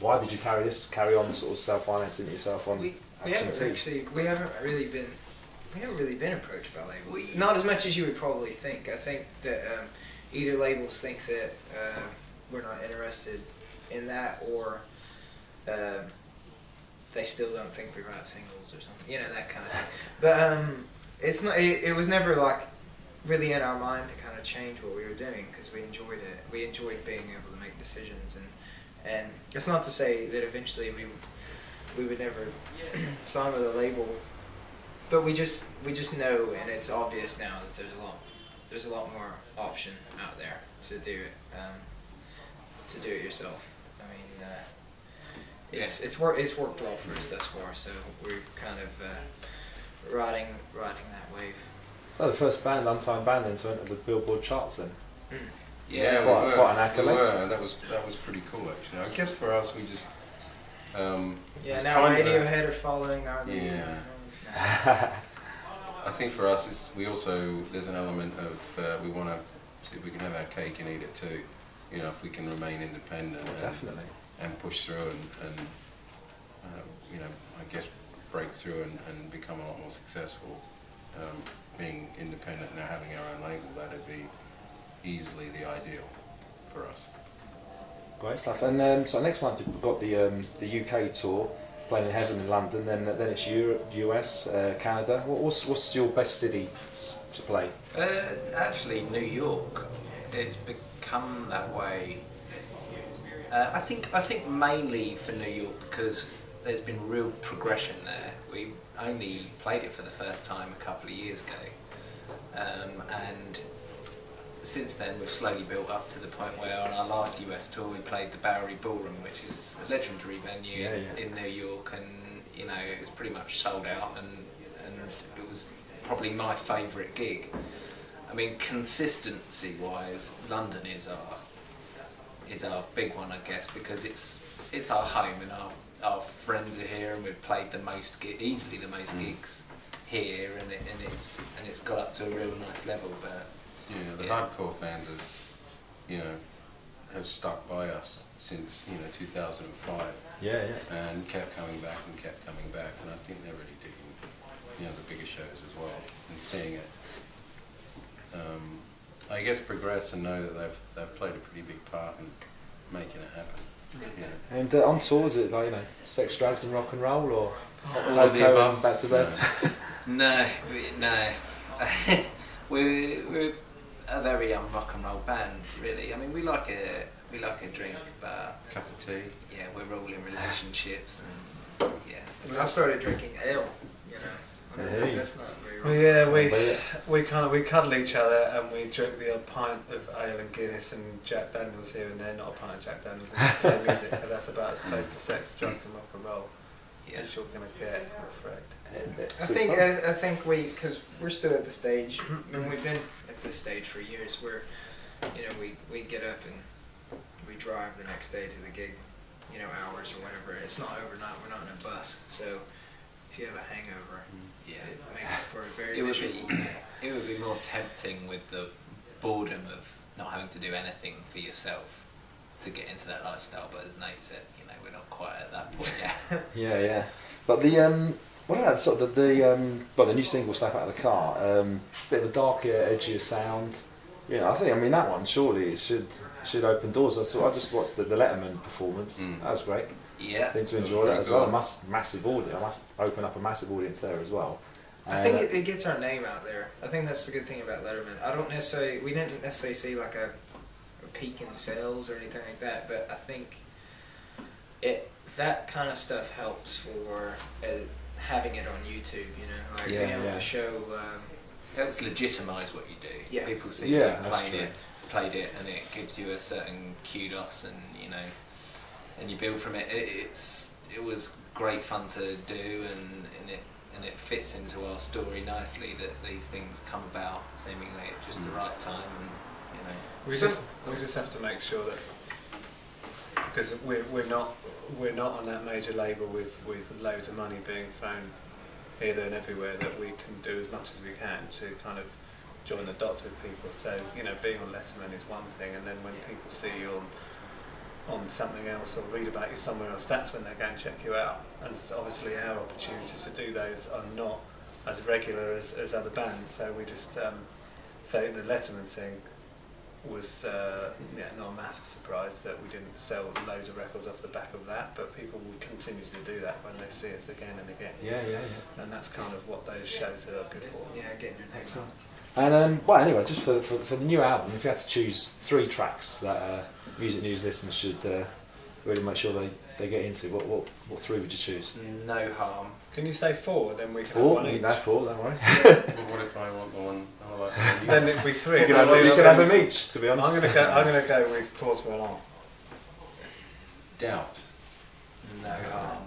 why did you carry on sort of self-financing yourself on? We haven't really been approached by labels. Not as much as you would probably think. I think that either labels think that we're not interested in that, or they still don't think we write singles or something. You know, that kind of thing. But it's not. It was never like really in our mind to kind of change what we were doing, because we enjoyed it. We enjoyed being able to make decisions, and it's not to say that eventually we would never sign with a label, but we just know, and it's obvious now that there's a lot more option out there to do it yourself. I mean, it's worked well for us thus far, so we're kind of riding that wave. So the first band, unsigned band, then to enter the Billboard charts then. Mm. Yeah, quite an accolade. We were. That was pretty cool actually. I guess for us, we just now Radiohead are following our lead. Yeah. I think for us, there's an element of we want to see if we can have our cake and eat it too. You know, if we can remain independent and push through and you know, I guess break through and become a lot more successful. Being independent, now having our own label, that'd be easily the ideal for us. Great stuff. And so next month you've got the UK tour, playing in Heaven in London. Then it's Europe, US, Canada. What's your best city to play? Actually, New York. It's become that way. I think mainly for New York because there's been real progression there. We only played it for the first time a couple of years ago, and since then we've slowly built up to the point where on our last US tour we played the Bowery Ballroom, which is a legendary venue in New York, and you know, it was pretty much sold out, and it was probably my favourite gig. I mean, consistency wise, London is our big one, I guess, because it's our home, and our friends are here, and we've played easily the most gigs here, and it's got up to a real nice level. But yeah, the hardcore fans have stuck by us since 2005. Yeah. And kept coming back, and I think they're really digging the bigger shows as well and seeing it. I guess progress and know that they've played a pretty big part in making it happen. Yeah. And on tour, is it like sex, drugs, and rock and roll, or all of the above? Back to bed? No. We're a very young rock and roll band, really. I mean, we like a drink, but cup of tea. Yeah, we're all in relationships, and I started drinking ale. Hey. That's not very wrong. We cuddle each other, and we drink the odd pint of ale and Guinness and Jack Daniels here and there. Not a pint of Jack Daniels, and play music, but that's about as close to sex, drugs, and rock and roll as you're going to get, I'm afraid. I think because we're still at the stage, and we've been at this stage for years, where we get up and we drive the next day to the gig, hours or whatever. It's not overnight. We're not in a bus, so if you have a hangover, it makes for a very miserable day. It would be more tempting with the boredom of not having to do anything for yourself to get into that lifestyle. But as Nate said, we're not quite at that point yet. Yeah. But what about sort of the new single "Step Out of the Car"? Bit of a darker, edgier sound. I mean that one surely should open doors. I just watched the Letterman performance. That was great. Yeah. Seem to enjoy that as well. Massive audience. I must open up a massive audience there as well. I think it gets our name out there. I think that's the good thing about Letterman. We didn't necessarily see like a peak in sales or anything like that, but I think that kind of stuff helps for having it on YouTube. Being able to show. Helps legitimise what you do. Yeah. People see you've played it, and it gives you a certain kudos, and and you build from it. It was great fun to do, and it fits into our story nicely that these things come about seemingly at just the right time, and we just have to make sure that, because we're not on that major label with loads of money being thrown here, there and everywhere, that we can do as much as we can to kind of join the dots with people. So being on Letterman is one thing, and then when people see you on on something else or read about you somewhere else, that's when they go and check you out. And so obviously our opportunities to do those are not as regular as other bands, so we just so the Letterman thing was not a massive surprise that we didn't sell loads of records off the back of that, but people will continue to do that when they see us again and again. Yeah. And that's kind of what those shows are good for. Yeah, getting your next one. And well, anyway, just for the new album, if you had to choose 3 tracks that Music News listeners should really make sure they get into, what 3 would you choose? No Harm. Can you say 4? Then we can 4, have one each. no 4, don't worry. Well, what if I want the one I like? Then it'd be 3. You can have them each, to be honest. I'm gonna go with Portable Alarm. Doubt. No Harm.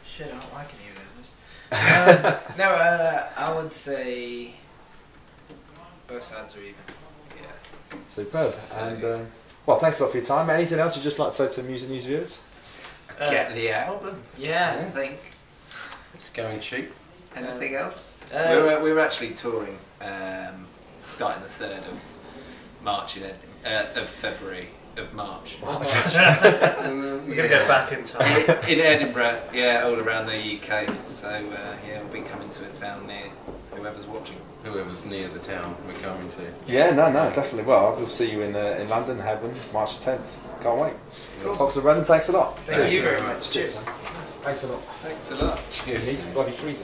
Shit, I don't like any of those. No, I would say both sides are even. Yeah. Superb. So- And well, thanks a lot for your time. Anything else you'd just like to say to Music News viewers? Get the album. Yeah. I think. It's going cheap. Anything else? Uh, we were actually touring, starting the 3rd of March of February of March. We're gonna get back in time. In Edinburgh, yeah, all around the UK. So yeah, we'll be coming to a town near whoever's watching. Whoever's near the town we're coming to. Yeah, no, definitely. Well, we'll see you in London, Heaven, March the 10th. Can't wait. Cool. Fox and Brennan, thanks a lot. Thank you very much. Cheers. Thanks a lot. Thanks a lot. Cheers. You need to bloody freezer.